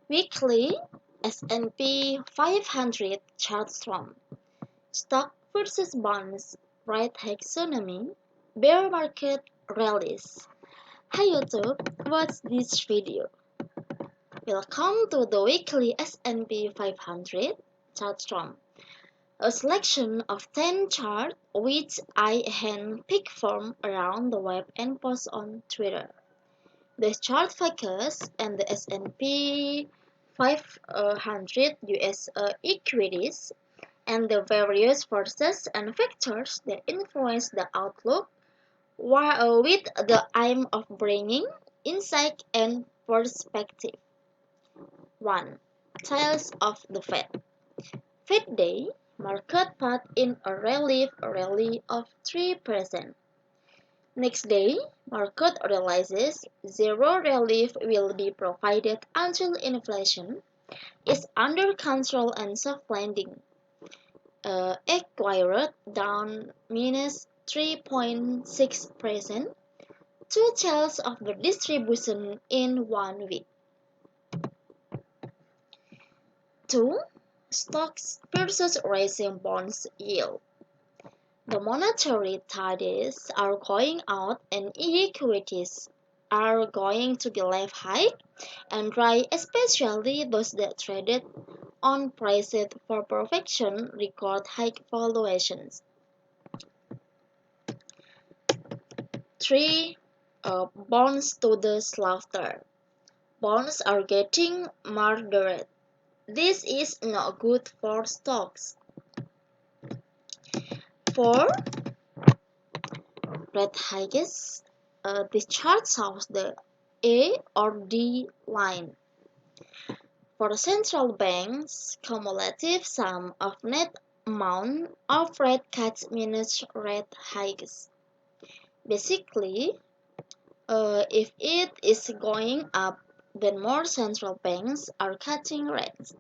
Weekly S&P 500 ChartStorm. Stock versus bonds. Rate hike tsunami. Bear market rallies. Hi YouTube, what's this video? Welcome to the weekly S&P 500 ChartStorm. A selection of 10 charts which I hand-picked from around the web and post on Twitter. The chart focus on the S&P 500 US equities and the various forces and factors that influence the outlook with the aim of bringing insight and perspective. 1. Tales of the Fed. Fed Day, market path in a rally of 3%. Next day, market realizes zero relief will be provided until inflation is under control and soft landing. Acquired down minus 3.6%, two tales of the distribution in 1 week. 2. Stocks versus rising bonds yield. The monetary tides are going out and equities are going to be left high and dry, especially those that traded on prices for perfection record high valuations. 3. Bonds to the slaughter. Bonds are getting murdered. This is not good for stocks. 4. Rate hikes. This chart shows the A or D line. For central banks, cumulative sum of net amount of rate cuts minus rate hikes. Basically, if it is going up, then more central banks are cutting rates.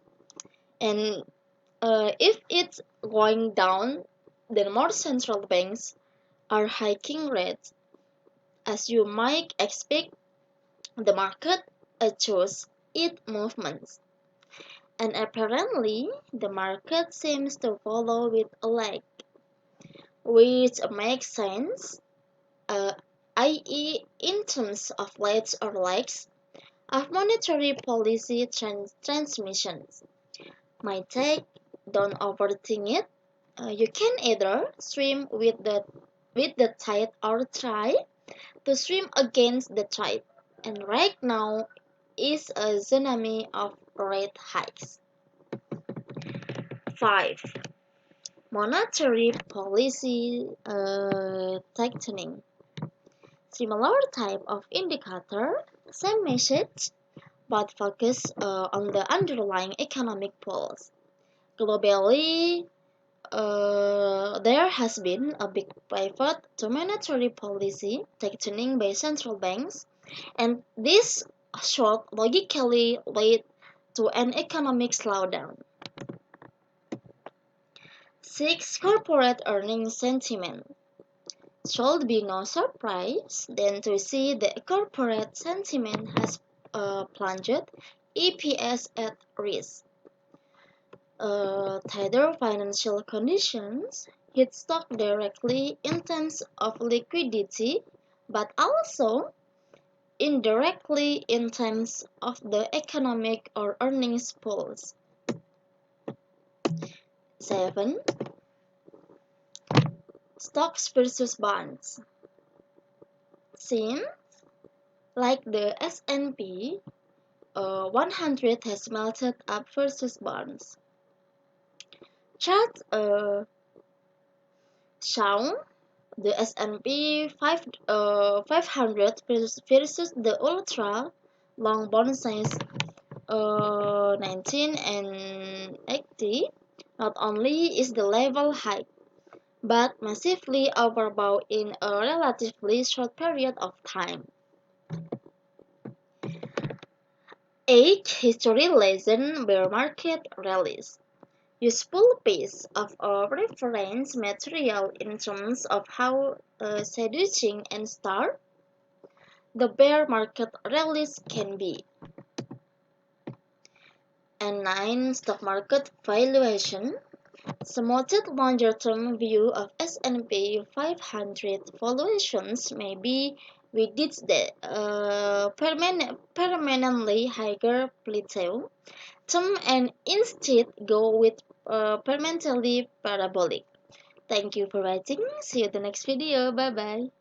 And if it's going down, then more central banks are hiking rates. As you might expect, the market adjusts its movements. And apparently, the market seems to follow with a lag, which makes sense, i.e. in terms of leads or lags of monetary policy transmissions. My take, don't overthink it. You can either swim with the tide or try to swim against the tide. And right now is a tsunami of rate hikes. 5. Monetary policy tightening. Similar type of indicator, same message, but focus on the underlying economic pulse. Globally, there has been a big pivot to monetary policy tightening by central banks, and this should logically lead to an economic slowdown. 6. Corporate earnings sentiment. Should be no surprise then to see that corporate sentiment has plunged, EPS at risk. Tighter financial conditions hit stock directly in terms of liquidity, but also indirectly in terms of the economic or earnings pulse. 7. Stocks versus bonds. Since, like the S&P 100 has melted up versus bonds. Chart show the S&P 500 versus the ultra long bond size 19 and 80. Not only is the level high, but massively overbought in a relatively short period of time. 8. History lesson bear market rallies. Useful piece of reference material in terms of how seducing and stark the bear market rallies can be. And 9. Stock market valuation. Smoothed longer-term view of S&P 500 valuations may be reached the permanently higher plateau term and instead go with permanently parabolic. Thank you for watching. See you in the next video. Bye bye.